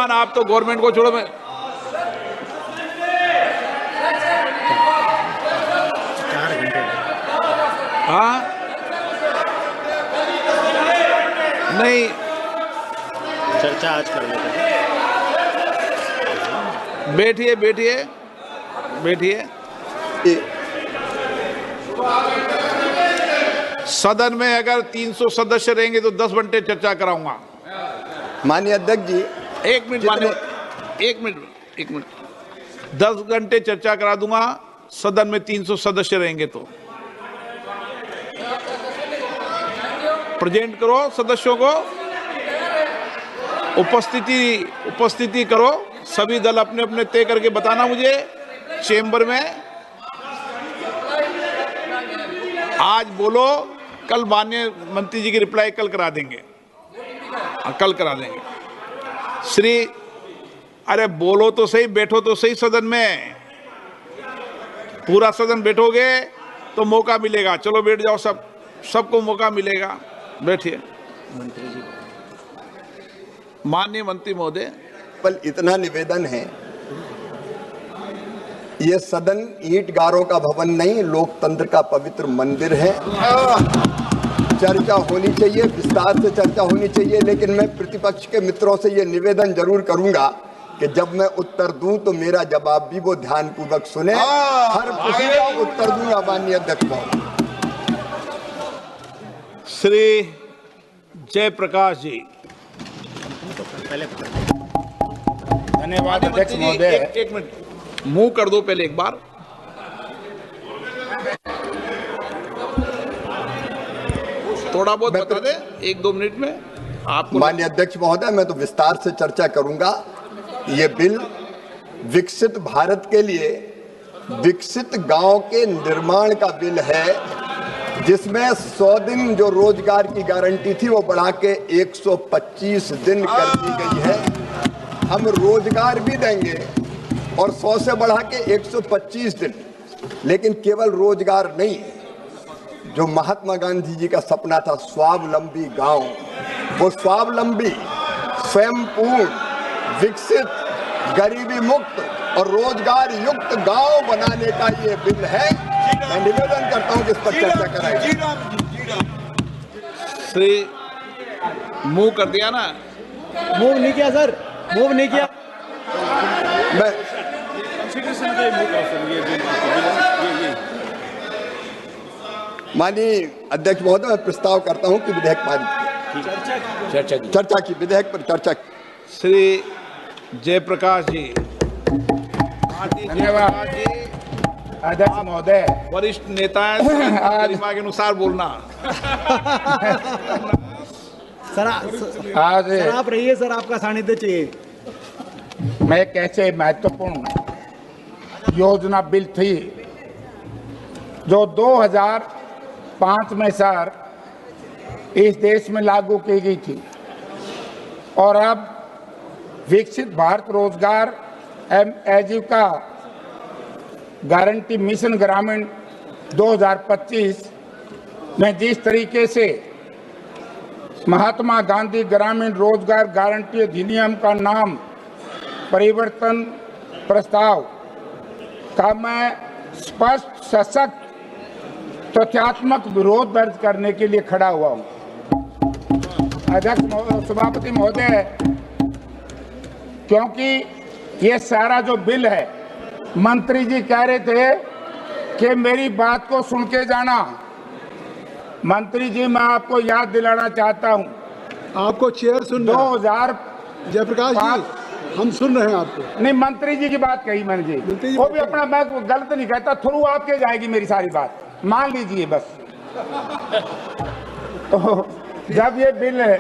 आप तो गवर्नमेंट को छोड़ो। मैं हाँ नहीं, चर्चा आज कर लेते हैं। बैठिए बैठिए बैठिए। सदन में अगर 300 सदस्य रहेंगे तो 10 घंटे चर्चा कराऊंगा। माननीय अध्यक्ष जी, एक मिनट माननीय, एक मिनट 10 घंटे चर्चा करा दूंगा सदन में 300 सदस्य रहेंगे तो। प्रेजेंट करो सदस्यों को, उपस्थिति करो। सभी दल अपने अपने तय करके बताना मुझे चेंबर में। आज बोलो, कल माननीय मंत्री जी की रिप्लाई कल करा देंगे, कल करा देंगे। श्री अरे बोलो तो सही, बैठो तो सही सदन में। पूरा सदन बैठोगे तो मौका मिलेगा। चलो बैठ जाओ, सबको मौका मिलेगा। बैठिए। माननीय मंत्री महोदय, केवल इतना निवेदन है, ये सदन ईंट गारों का भवन नहीं, लोकतंत्र का पवित्र मंदिर है। चर्चा होनी चाहिए, विस्तार से चर्चा होनी चाहिए, लेकिन मैं प्रतिपक्ष के मित्रों से ये निवेदन जरूर करूंगा कि जब मैं उत्तर दूं तो मेरा जवाब भी वो ध्यानपूर्वक सुने। हर प्रश्न का उत्तर दूंगा माननीय अध्यक्ष महोदय। श्री जयप्रकाश जी। धन्यवाद अध्यक्ष महोदय। एक मिनट मुंह कर दो पहले एक बार। थोड़ा बहुत बता दे 1-2 मिनट में आपको। माननीय अध्यक्ष महोदय, मैं तो विस्तार से चर्चा करूंगा। ये बिल विकसित भारत के लिए विकसित गांव के निर्माण का बिल है, जिसमें 100 दिन जो रोजगार की गारंटी थी वो बढ़ा के 125 दिन कर दी गई है। हम रोजगार भी देंगे और 100 से बढ़ा के 125 दिन। लेकिन केवल रोजगार नहीं, जो महात्मा गांधी जी का सपना था स्वावलंबी गांव, वो स्वावलंबी, स्वयंपूर्ण, विकसित, गरीबी मुक्त और रोजगार युक्त गांव बनाने का ये बिल है। मैं निवेदन करता हूं कि इस पर चर्चा कराई। श्री मूव कर दिया ना? मूव नहीं किया सर, मूव नहीं किया। मैं माननीय अध्यक्ष महोदय, मैं प्रस्ताव करता हूं कि विधेयक पारित चर्चा की विधेयक पर चर्चा की। श्री जयप्रकाश जी। धन्यवाद अध्यक्ष महोदय। वरिष्ठ नेता है, गरिमा के अनुसार बोलना। सर आज आप रहिए, सर आपका सानिध्य चाहिए। मैं एक ऐसे महत्वपूर्ण योजना बिल थी जो 2005 में सर इस देश में लागू की गई थी, और अब विकसित भारत रोजगार आजीविका गारंटी मिशन ग्रामीण 2025 में जिस तरीके से महात्मा गांधी ग्रामीण रोजगार गारंटी अधिनियम का नाम परिवर्तन प्रस्ताव का मैं स्पष्ट, सशक्त, तथ्यात्मक विरोध दर्ज करने के लिए खड़ा हुआ हूं। अध्यक्ष सभापति महोदय, क्योंकि ये सारा जो बिल है, मंत्री जी कह रहे थे कि मेरी बात को सुन के जाना। मंत्री जी, मैं आपको याद दिलाना चाहता हूं, आपको चेयर सुन 2000 जयप्रकाश जी, हम सुन रहे हैं आपको। नहीं, मंत्री जी की बात कही मैंने जी, वो भी अपना, मैं गलत नहीं कहता, थ्रू आपके जाएगी मेरी सारी बात, मान लीजिए बस। तो जब ये बिल है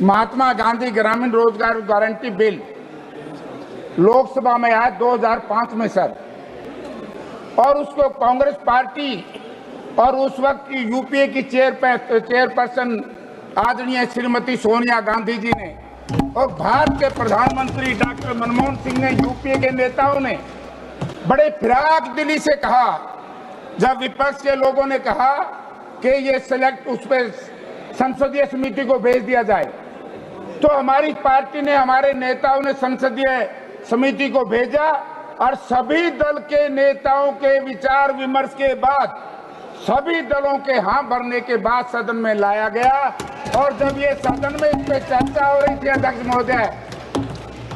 महात्मा गांधी ग्रामीण रोजगार गारंटी बिल लोकसभा में आया 2005 में सर, और उसको कांग्रेस पार्टी और उस वक्त की यूपीए की चेयरपर्सन आदरणीय श्रीमती सोनिया गांधी जी ने और भारत के प्रधानमंत्री डॉक्टर मनमोहन सिंह ने, यूपीए के नेताओं ने बड़े फिराक दिली से कहा, जब विपक्ष के लोगों ने कहा कि ये सिलेक्ट उस पर संसदीय समिति को भेज दिया जाए, तो हमारी पार्टी ने, हमारे नेताओं ने संसदीय समिति को भेजा और सभी दल के नेताओं के विचार विमर्श के बाद, सभी दलों के हाँ भरने के बाद सदन में लाया गया। और जब ये सदन में इस पे चर्चा हो रही थी, अध्यक्ष महोदय,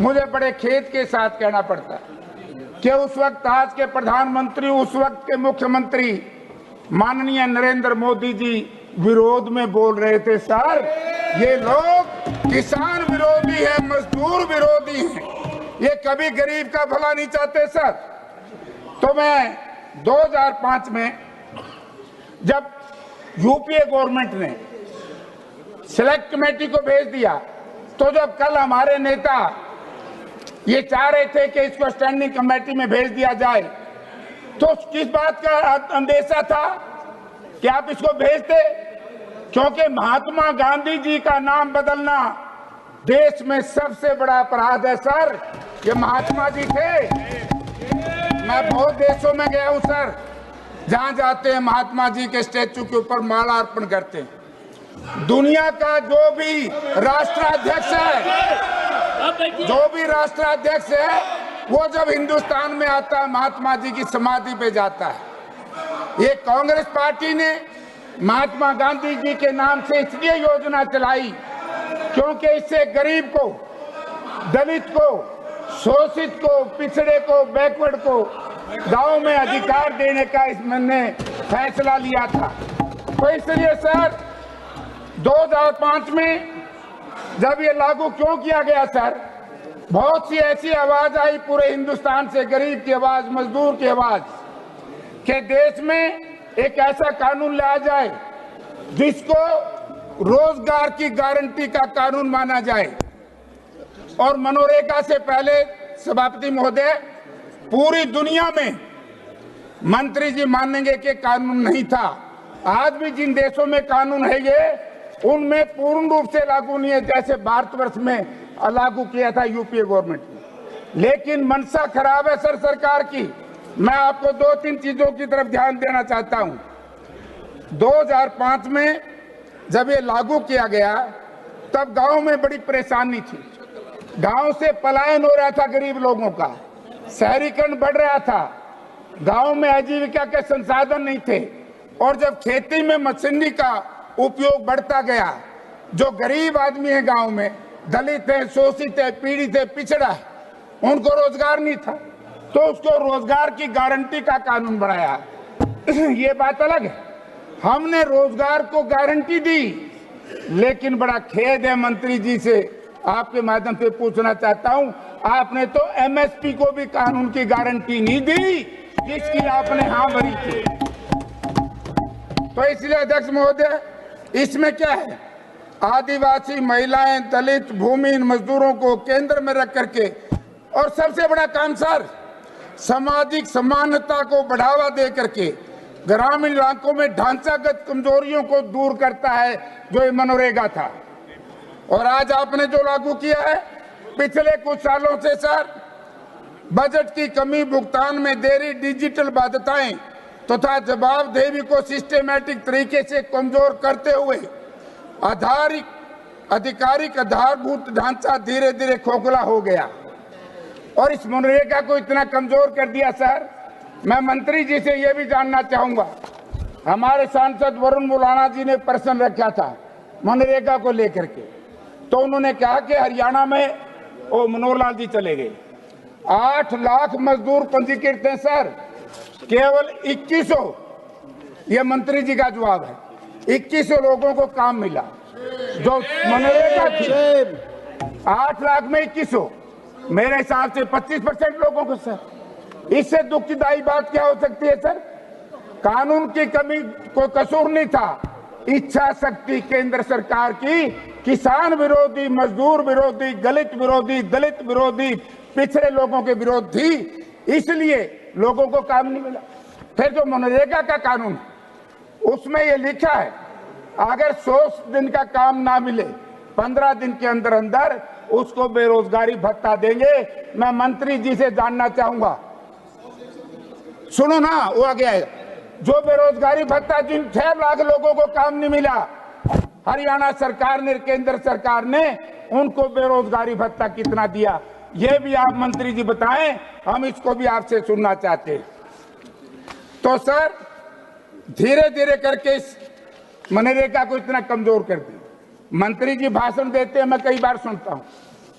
मुझे बड़े खेद के साथ कहना पड़ता है कि उस वक्त आज के प्रधानमंत्री, उस वक्त के मुख्यमंत्री माननीय नरेंद्र मोदी जी विरोध में बोल रहे थे, सर ये लोग किसान विरोधी है, मजदूर विरोधी हैं, ये कभी गरीब का भला नहीं चाहते सर। तो मैं 2005 में जब यूपीए गवर्नमेंट ने सिलेक्ट कमेटी को भेज दिया, तो जब कल हमारे नेता ये चाह रहे थे कि इसको स्टैंडिंग कमेटी में भेज दिया जाए, तो किस बात का अंदेशा था कि आप इसको भेजते? क्योंकि महात्मा गांधी जी का नाम बदलना देश में सबसे बड़ा अपराध है सर। ये महात्मा जी थे। मैं बहुत देशों में गया हूं सर, जहां जाते हैं महात्मा जी के स्टैचू के ऊपर माला अर्पण करते हैं। दुनिया का जो भी राष्ट्राध्यक्ष है, वो जब हिंदुस्तान में आता है महात्मा जी की समाधि पे जाता है। ये कांग्रेस पार्टी ने महात्मा गांधी जी के नाम से इसलिए योजना चलाई क्योंकि इससे गरीब को, दलित को, शोषित को, पिछड़े को, बैकवर्ड को गांव में अधिकार देने का इसने फैसला लिया था। तो इसलिए सर 2005 में जब ये लागू क्यों किया गया सर, बहुत सी ऐसी आवाज आई पूरे हिंदुस्तान से, गरीब की आवाज, मजदूर की आवाज, कि देश में एक ऐसा कानून लाया जाए जिसको रोजगार की गारंटी का कानून माना जाए। और मनरेगा से पहले सभापति महोदय, पूरी दुनिया में मंत्री जी मानेंगे कि कानून नहीं था। आज भी जिन देशों में कानून है ये, उनमें पूर्ण रूप से लागू नहीं है, जैसे भारतवर्ष में लागू किया था यूपीए गवर्नमेंट ने। लेकिन मनसा खराब है सर सरकार की। मैं आपको 2-3 चीजों की तरफ ध्यान देना चाहता हूं। 2005 में जब ये लागू किया गया, तब गांव में बड़ी परेशानी थी। गांव से पलायन हो रहा था गरीब लोगों का, शहरीकरण बढ़ रहा था, गांव में आजीविका के संसाधन नहीं थे। और जब खेती में मशीनरी का उपयोग बढ़ता गया, जो गरीब आदमी है गांव में, दलित है, शोषित है, पीड़ित है, पिछड़ा है, उनको रोजगार नहीं था, तो उसको रोजगार की गारंटी का कानून बनाया। ये बात अलग है, हमने रोजगार को गारंटी दी। लेकिन बड़ा खेद है, मंत्री जी से आपके माध्यम से पूछना चाहता हूं, आपने तो एमएसपी को भी कानून की गारंटी नहीं दी जिसकी आपने हाँ भरी थी। तो इसलिए अध्यक्ष महोदय, इसमें क्या है, आदिवासी महिलाएं, दलित, भूमिहीन मजदूरों को केंद्र में रख करके, और सबसे बड़ा काम सर, सामाजिक समानता को बढ़ावा दे करके ग्रामीण इलाकों में ढांचागत कमजोरियों को दूर करता है, जो ये मनरेगा था। और आज आपने जो लागू किया है, पिछले कुछ सालों से सर, बजट की कमी, भुगतान में देरी, डिजिटल बाध्यताएं तथा जवाबदेही को सिस्टेमैटिक तरीके से कमजोर करते हुए आधिकारिक आधारभूत ढांचा धीरे धीरे खोखला हो गया और इस मनरेगा को इतना कमजोर कर दिया सर। मैं मंत्री जी से यह भी जानना चाहूंगा, हमारे सांसद वरुण मुलाना जी ने प्रश्न रखा था मनरेगा को लेकर के, तो उन्होंने कहा कि हरियाणा में वो मनोहर लाल जी चले गए, 8 लाख मजदूर पंजीकृत हैं सर, केवल 2100, ये मंत्री जी का जवाब है, 2100 लोगों को काम मिला। जो मनरेगा थी 8 लाख में 2100, मेरे हिसाब से 25% लोगों को सर। इससे दुखदायी बात क्या हो सकती है सर? कानून की कमी कोई कसूर नहीं था, इच्छा शक्ति केंद्र सरकार की किसान विरोधी, मजदूर विरोधी, दलित विरोधी, पिछड़े लोगों के विरोध थी, इसलिए लोगों को काम नहीं मिला। फिर जो मनरेगा का कानून, उसमें ये लिखा है अगर 100 दिन का काम ना मिले 15 दिन के अंदर अंदर उसको बेरोजगारी भत्ता देंगे। मैं मंत्री जी से जानना चाहूंगा, सुनो ना, वो आ गया है, जो बेरोजगारी भत्ता, जिन 6 लाख लोगों को काम नहीं मिला, हरियाणा सरकार ने, केंद्र सरकार ने उनको बेरोजगारी भत्ता कितना दिया, ये भी आप मंत्री जी बताएं, हम इसको भी आपसे सुनना चाहते हैं। तो सर धीरे धीरे करके इस मनरेगा को इतना कमजोर कर दिया। मंत्री जी भाषण देते हैं, मैं कई बार सुनता हूं,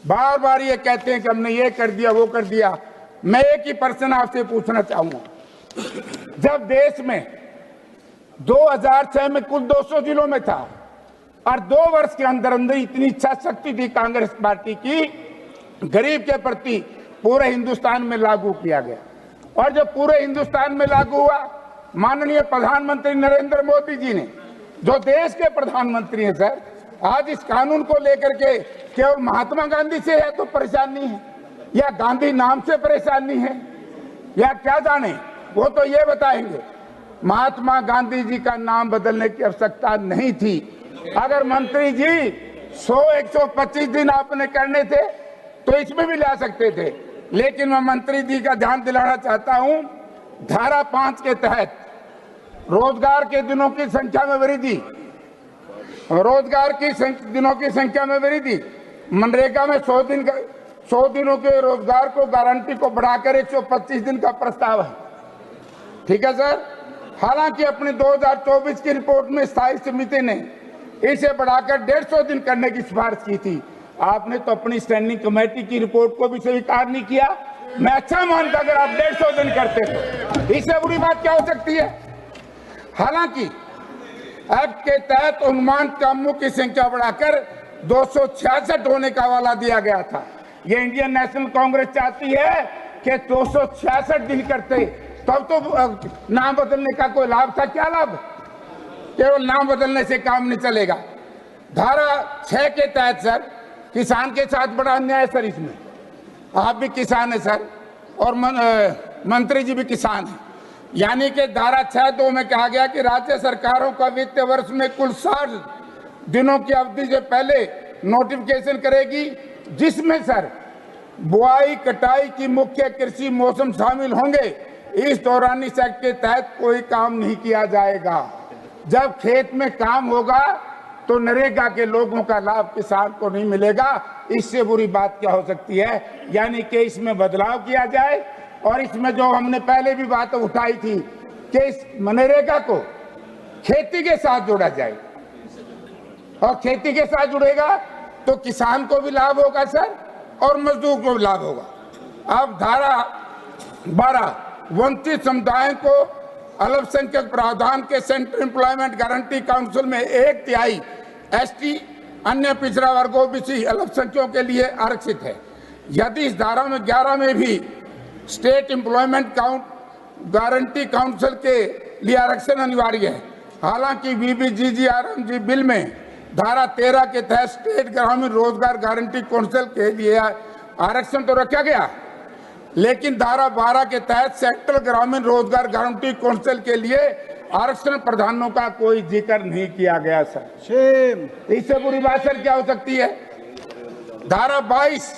बार बार ये कहते हैं कि हमने ये कर दिया वो कर दिया। मैं एक ही प्रश्न आपसे पूछना चाहूंगा, जब देश में 2006 में कुल 200 जिलों में था और 2 वर्ष के अंदर अंदर इतनी इच्छा शक्ति थी कांग्रेस पार्टी की, गरीब के प्रति पूरे हिंदुस्तान में लागू किया गया। और जब पूरे हिंदुस्तान में लागू हुआ, माननीय प्रधानमंत्री नरेंद्र मोदी जी ने, जो देश के प्रधानमंत्री हैं सर, आज इस कानून को लेकर के केवल महात्मा गांधी से है तो परेशानी है, या गांधी नाम से परेशानी है, या क्या जाने, वो तो ये बताएंगे। महात्मा गांधी जी का नाम बदलने की आवश्यकता नहीं थी। अगर मंत्री जी 100-125 दिन आपने करने थे तो इसमें भी ला सकते थे, लेकिन मैं मंत्री जी का ध्यान दिलाना चाहता हूं, धारा 5 के तहत रोजगार के दिनों की संख्या में वृद्धि, रोजगार की दिनों की संख्या में वृद्धि, मनरेगा में 100 दिनों के रोजगार को गारंटी को बढ़ाकर 125 दिन का प्रस्ताव है। ठीक है सर। हालांकि अपनी 2024 की रिपोर्ट में स्थायी समिति ने इसे बढ़ाकर 150 दिन करने की सिफारिश की थी। आपने तो अपनी स्टैंडिंग कमेटी की रिपोर्ट को भी स्वीकार नहीं किया। मैं अच्छा मानता अगर आप 150 दिन करते तो, इससे बुरी बात क्या हो सकती है। हालांकि एक्ट के तहत अनुमानित कामों की संख्या बढ़ाकर 266 होने का वाला दिया गया था। ये इंडियन नेशनल कांग्रेस चाहती है कि 266 दिन करते, तब तो नाम बदलने का कोई लाभ था। क्या लाभ, केवल नाम बदलने से काम नहीं चलेगा। धारा 6 के तहत सर किसान के साथ बड़ा अन्याय है सर। इसमें आप भी किसान है सर और मंत्री जी भी किसान है। यानी कि धारा 6(2) में कहा गया कि राज्य सरकारों का वित्तीय वर्ष में कुल 60 दिनों की अवधि से पहले नोटिफिकेशन करेगी, जिसमें सर बुआई कटाई की मुख्य कृषि मौसम शामिल होंगे। इस दौरान इस एक्ट के तहत कोई काम नहीं किया जाएगा। जब खेत में काम होगा तो नरेगा के लोगों का लाभ किसान को नहीं मिलेगा। इससे बुरी बात क्या हो सकती है। यानी कि इसमें बदलाव किया जाए और इसमें जो हमने पहले भी बात उठाई थी कि इस मनरेगा को खेती के साथ जोड़ा जाए, और खेती के साथ जुड़ेगा तो किसान को भी लाभ होगा सर और मजदूर को भी लाभ होगा। अब धारा 12 वंचित समुदायों को अल्पसंख्यक प्रावधान के सेंट्रल एम्प्लॉयमेंट गारंटी काउंसिल में 1/3 एसटी अन्य पिछड़ा वर्ग ओबीसी अल्पसंख्यकों के लिए आरक्षित है। यदि इस धारा में 11 में भी स्टेट एम्प्लॉयमेंट गारंटी काउंसिल के लिए आरक्षण अनिवार्य है। हालांकि बीबीजीजीआरएमजी बिल में धारा 13 के तहत स्टेट ग्रामीण रोजगार गारंटी काउंसिल के लिए आरक्षण तो रखा गया, लेकिन धारा 12 के तहत सेंट्रल ग्रामीण रोजगार गारंटी काउंसिल के लिए आरक्षण प्रावधानों का कोई जिक्र नहीं किया गया सर। इससे बुरी बात सर क्या हो सकती है। धारा 22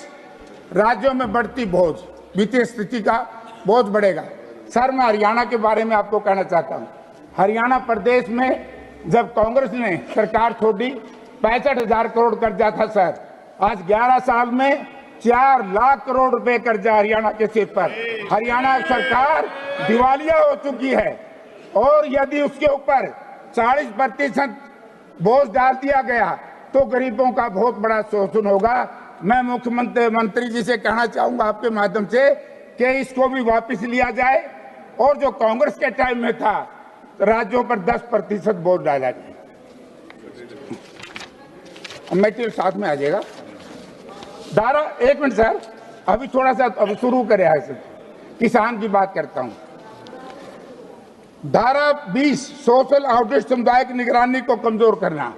राज्यों में बढ़ती बोझ, वित्तीय स्थिति का बोझ बढ़ेगा। सर मैं हरियाणा के बारे में आपको कहना चाहता हूँ। हरियाणा प्रदेश में जब कांग्रेस ने सरकार छोड़ी 65,000 करोड़ कर्जा था सर। आज 11 साल में 4 लाख करोड़ रुपए कर्जा हरियाणा के सिर पर। हरियाणा सरकार दिवालिया हो चुकी है और यदि उसके ऊपर 40% बोझ डाल दिया गया तो गरीबों का बहुत बड़ा शोषण होगा। मैं मुख्यमंत्री जी से कहना चाहूंगा आपके माध्यम से कि इसको भी वापस लिया जाए और जो कांग्रेस के टाइम में था राज्यों पर 10% बोझ डाला जाए। मेटेरियल साथ में आ जाएगा। धारा 1 मिनट सर, अभी थोड़ा सा अभी शुरू करे है, किसान की बात करता हूं। धारा 20 सोशल ऑडिट समुदाय की निगरानी को कमजोर करना।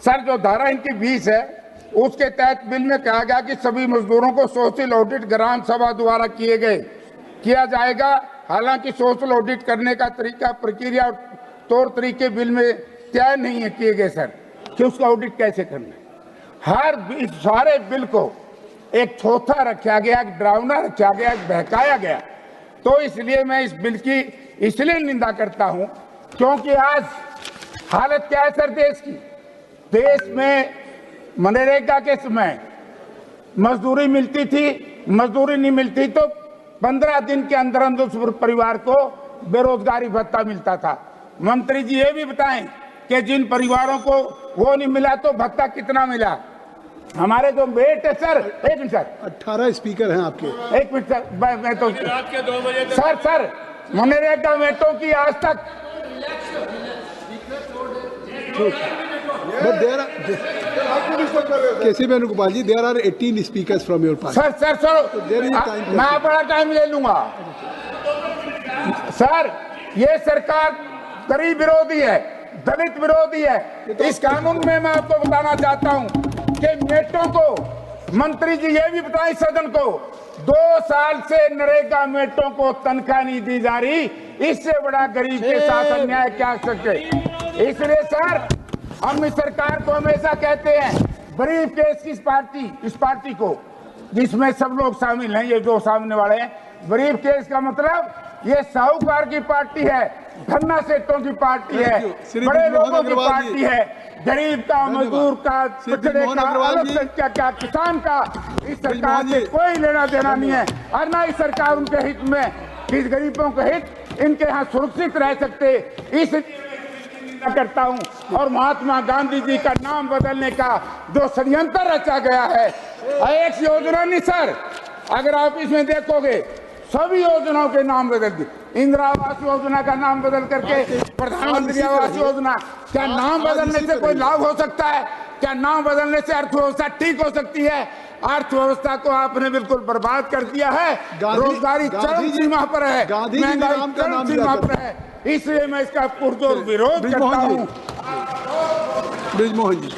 सर जो धारा इनकी 20 है उसके तहत बिल में कहा गया कि सभी मजदूरों को सोशल ऑडिट ग्राम सभा द्वारा किया जाएगा। हालांकि सोशल ऑडिट करने का तरीका, प्रक्रिया और तौर तरीके बिल में तय नहीं है किए गए सर कि उसका ऑडिट कैसे करना है। सारे बिल को एक थोथा रखा गया, एक डरावना रखा गया, एक बहकाया गया। तो इसलिए मैं इस बिल की इसलिए निंदा करता हूं क्योंकि आज हालत क्या है सर देश की। देश में मनरेगा के समय मजदूरी मिलती थी, मजदूरी नहीं मिलती तो 15 दिन के अंदर अंदर उस परिवार को बेरोजगारी भत्ता मिलता था। मंत्री जी ये भी बताएं कि जिन परिवारों को वो नहीं मिला तो भत्ता कितना मिला। हमारे जो वेट है सर, एक मिनट सर, 18 स्पीकर हैं आपके। एक मिनट सर, मैं तो सर मनरेगा वेटों की आज तक KC Venugopal ji, there are 18 speakers from your party. Sir मैं बड़ा टाइम ले लूंगा। सर ये सरकार गरीब विरोधी है, दलित विरोधी है। इस कानून में मैं आपको बताना चाहता हूं कि मेटों को, मंत्री जी ये भी बताएं सदन को, 2 साल से नरेगा मेटों को तनख्वाह नहीं दी जा रही। इससे बड़ा गरीब के साथ अन्याय क्या कर सकते। इसलिए सर हम इस सरकार को हमेशा कहते हैं, ब्रीफ केस की इस पार्टी को जिसमें सब लोग शामिल हैं, ये जो सामने वाले हैं, ब्रीफ केस का मतलब ये साहूकार की पार्टी है, धन्ना सेठों की पार्टी है, बड़े लोगों की पार्टी है, गरीब का, मजदूर का, पिछड़े का, अल्पसंख्यक का, किसान का इस सरकार से कोई लेना देना नहीं है। और ना इस सरकार उनके हित में, इस गरीबों के हित इनके यहाँ सुरक्षित रह सकते। इस करता हूं और महात्मा गांधी जी का नाम बदलने का जो षड्यंत्र रचा गया है, एक योजना नहीं सर, अगर आप इसमें देखोगे सभी योजनाओं के नाम बदल दिए। इंदिरा आवास योजना का नाम बदल करके प्रधानमंत्री आवास योजना। क्या नाम बदलने से कोई लाभ हो सकता है? क्या नाम बदलने से अर्थव्यवस्था ठीक हो सकती है? अर्थव्यवस्था को आपने बिल्कुल बर्बाद कर दिया है। रोजगारी चरम सीमा पर है, महंगाई चरम सीमा पर है। इसलिए मैं इसका पुरजोर विरोध करता हूँ। ब्रिजमोहन जी